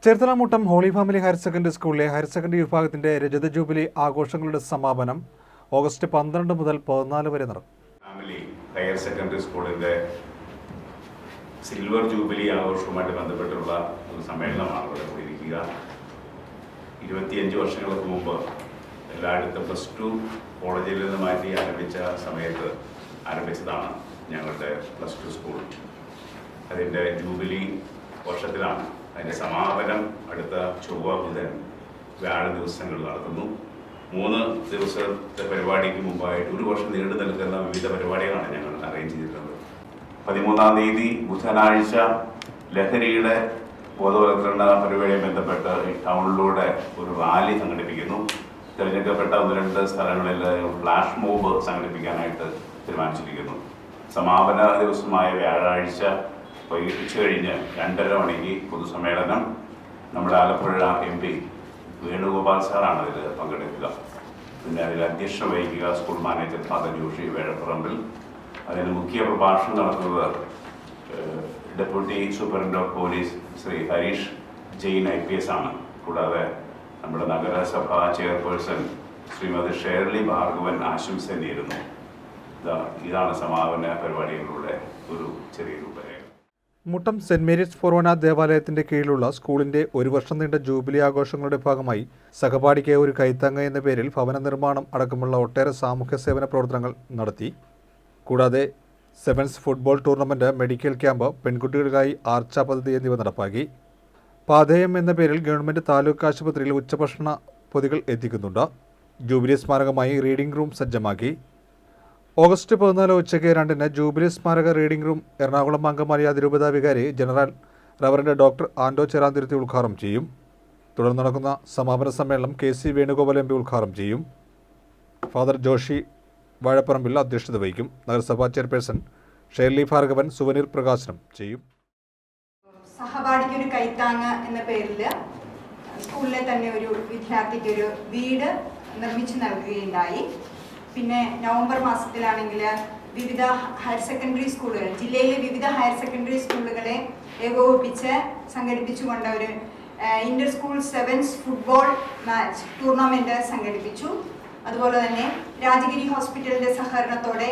ചേർത്തലമുട്ടം holy family higher secondary സ്കൂളിലെ higher secondary വിഭാഗത്തിന്റെ രജത ജൂബിലി ആഘോഷങ്ങളുടെ സമാപനം ഓഗസ്റ്റ് 12 മുതൽ 14 വരെ നടക്കും. ഫാമിലി ഹയർ സെക്കൻഡറി സ്കൂളിന്റെ സിൽവർ ജൂബിലി ആഘോഷവുമായിട്ട് ബന്ധപ്പെട്ടുള്ള ഒരു സമ്മേളനമാണ് ഇവിടെ കൂടിയിരിക്കുക. 25 വർഷങ്ങൾക്ക് മുമ്പ് എല്ലായിടത്തും +2 കോളേജിൽ നിന്ന് മാറ്റി ആരംഭിച്ച സമയത്ത് ആരംഭിച്ചതാണ് ഞങ്ങളുടെ +2 സ്കൂൾ. അതിൻ്റെ ജൂബിലി വർഷത്തിലാണ്. അതിൻ്റെ സമാപനം അടുത്ത ചൊവ്വ ബുധൻ വ്യാഴ ദിവസങ്ങൾ നടത്തുന്നു. 3 ദിവസത്തെ പരിപാടിക്ക് മുമ്പായിട്ട് 1 വർഷം നീണ്ടു നിൽക്കുന്ന വിവിധ പരിപാടികളാണ് ഞങ്ങൾ അറേഞ്ച് ചെയ്തിട്ടുള്ളത്. 13-ാം തീയതി ബുധനാഴ്ച ലഹരിയുടെ ബോധവൽക്കരണ പരിപാടിയുമായി ബന്ധപ്പെട്ട് ടൗണിലൂടെ ഒരു റാലി സംഘടിപ്പിക്കുന്നു. തിരഞ്ഞെടുക്കപ്പെട്ട 1-2 സ്ഥലങ്ങളിൽ ഫ്ലാഷ് മോബ് സംഘടിപ്പിക്കാനായിട്ട് തീരുമാനിച്ചിരിക്കുന്നു. സമാപന ദിവസമായ വ്യാഴാഴ്ച വൈകിട്ട് ഉച്ചകഴിഞ്ഞ് 2:30 മണിക്ക് പൊതുസമ്മേളനം. നമ്മുടെ ആലപ്പുഴ MP വേണുഗോപാൽ സാറാണ് അതിൽ പങ്കെടുക്കുക. പിന്നെ അതിൽ അധ്യക്ഷത വഹിക്കുക school manager father Joshi Vezhapparambil. അതിന് മുഖ്യ പ്രഭാഷണം നടത്തുന്നത് deputy superintendent of police Shri Harish Jain IPS ആണ്. കൂടാതെ നമ്മുടെ നഗരസഭാ ചെയർപേഴ്സൺ ശ്രീമതി ഷേർലി ഭാർഗവൻ ആശംസ നേരുന്നു. ഇതാണ് സമാപന പരിപാടികളുടെ ഒരു ചെറിയ രൂപരേഖ. മുട്ടം സെന്റ് മേരീസ് ഫൊറോന ദേവാലയത്തിന്റെ കീഴിലുള്ള സ്കൂളിന്റെ 1 വർഷം നീണ്ട ജൂബിലി ആഘോഷങ്ങളുടെ ഭാഗമായി സഹപാഠിക്ക് ഒരു കൈത്താങ്ങ എന്ന പേരിൽ ഭവന നിർമ്മാണം അടക്കമുള്ള ഒട്ടേറെ സാമൂഹ്യ സേവന പ്രവർത്തനങ്ങൾ നടത്തി. കൂടാതെ sevens football tournament, medical camp, പെൺകുട്ടികൾക്കായി ആർച്ച പദ്ധതി എന്നിവ നടപ്പാക്കി. പാതയം എന്ന പേരിൽ ഗവൺമെന്റ് താലൂക്ക് ആശുപത്രിയിൽ ഉച്ചഭക്ഷണ പൊതികൾ എത്തിക്കുന്നുണ്ട്. ജൂബിലി സ്മാരകമായി റീഡിംഗ് റൂം സജ്ജമാക്കി. ഓഗസ്റ്റ് 14 ഉച്ചയ്ക്ക് 2-ന് ജൂബിലി സ്മാരക റീഡിംഗ് റൂം എറണാകുളം അങ്കമാലി അതിരൂപത വികാരി ജനറൽ റവറൻഡ് ഡോക്ടർ ആൻഡോ ചെറാന്തിരുത്തി ഉദ്ഘാടനം ചെയ്യും. തുടർന്ന് നടക്കുന്ന സമാപന സമ്മേളനം KC വേണുഗോപാൽ MP ഉദ്ഘാടനം ചെയ്യും. ഫാദർ ജോഷി വാഴപ്പറമ്പിൽ അധ്യക്ഷത വഹിക്കും. നഗരസഭാ ചെയർപേഴ്സൺ ഷേർലി ഭാർഗവൻ സുവനീർ പ്രകാശനം ചെയ്യും. സഹപാഠിക്ക് ഒരു കൈത്താങ്ങ് എന്ന പേരിൽ സ്കൂളിലെ തന്നെ ഒരു വിദ്യാർത്ഥിക്ക് ഒരു വീട് നിർമ്മിച്ചു നൽകുകയുണ്ടായി. പിന്നെ നവംബർ മാസത്തിലാണെങ്കിൽ വിവിധ ഹയർ സെക്കൻഡറി സ്കൂളുകൾ, ജില്ലയിലെ വിവിധ ഹയർ സെക്കൻഡറി സ്കൂളുകളെ ഏകോപിപ്പിച്ച് സംഘടിപ്പിച്ചുകൊണ്ട് ഒരു Inter school sevens football match tournament സംഘടിപ്പിച്ചു. അതുപോലെ തന്നെ രാജഗിരി ഹോസ്പിറ്റലിന്റെ സഹകരണത്തോടെ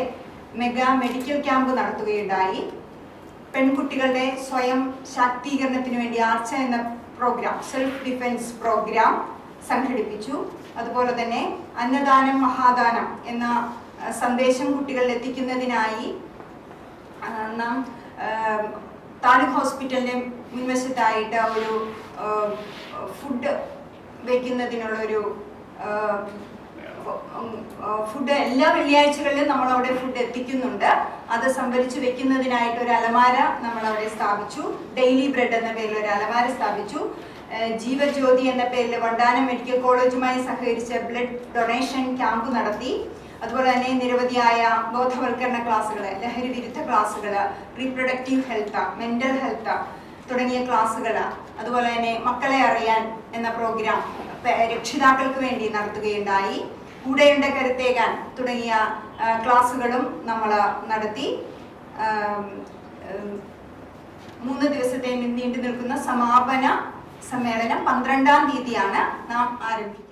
മെഗാ മെഡിക്കൽ ക്യാമ്പ് നടത്തുകയുണ്ടായി. പെൺകുട്ടികളുടെ സ്വയം ശാക്തീകരണത്തിന് വേണ്ടി ആർച്ച എന്ന പ്രോഗ്രാം, സെൽഫ് ഡിഫെൻസ് പ്രോഗ്രാം സംഘടിപ്പിച്ചു. അതുപോലെ തന്നെ അന്നദാനം മഹാദാനം എന്ന സന്ദേശം കുട്ടികളിൽ എത്തിക്കുന്നതിനായി നാം താലൂക്ക് ഹോസ്പിറ്റലിന്റെ മുൻവശത്തായിട്ട് ഒരു ഫുഡ് വയ്ക്കുന്നതിനുള്ളൊരു ഫുഡ് എല്ലാ വെള്ളിയാഴ്ചകളിലും നമ്മളവിടെ ഫുഡ് എത്തിക്കുന്നുണ്ട്. അത് സംഭരിച്ചു വെക്കുന്നതിനായിട്ട് ഒരു അലമാര നമ്മളവിടെ സ്ഥാപിച്ചു. ഡെയിലി ബ്രെഡ് എന്ന പേരിൽ ഒരു അലമാര സ്ഥാപിച്ചു. ജീവജ്യോതി എന്ന പേരിൽ വണ്ടാനം മെഡിക്കൽ കോളേജുമായി സഹകരിച്ച് ബ്ലഡ് ഡൊണേഷൻ ക്യാമ്പ് നടത്തി. അതുപോലെ തന്നെ നിരവധിയായ ബോധവൽക്കരണ ക്ലാസ്സുകൾ, ലഹരി വിരുദ്ധ ക്ലാസ്സുകൾ, റീപ്രൊഡക്റ്റീവ് ഹെൽത്ത്, മെന്റൽ ഹെൽത്ത് തുടങ്ങിയ ക്ലാസ്സുകൾ, അതുപോലെ തന്നെ മക്കളെ അറിയാൻ എന്ന പ്രോഗ്രാം രക്ഷിതാക്കൾക്ക് വേണ്ടി നടത്തുകയുണ്ടായി. കൂടെയുണ്ട കരുത്തേകാൻ തുടങ്ങിയ ക്ലാസ്സുകളും നമ്മൾ നടത്തി. 3 ദിവസത്തെ നീണ്ടു നിൽക്കുന്ന സമാപന സമ്മേളനം 12-ാം തീയതിയാണ് നാം ആരംഭിക്കുന്നത്.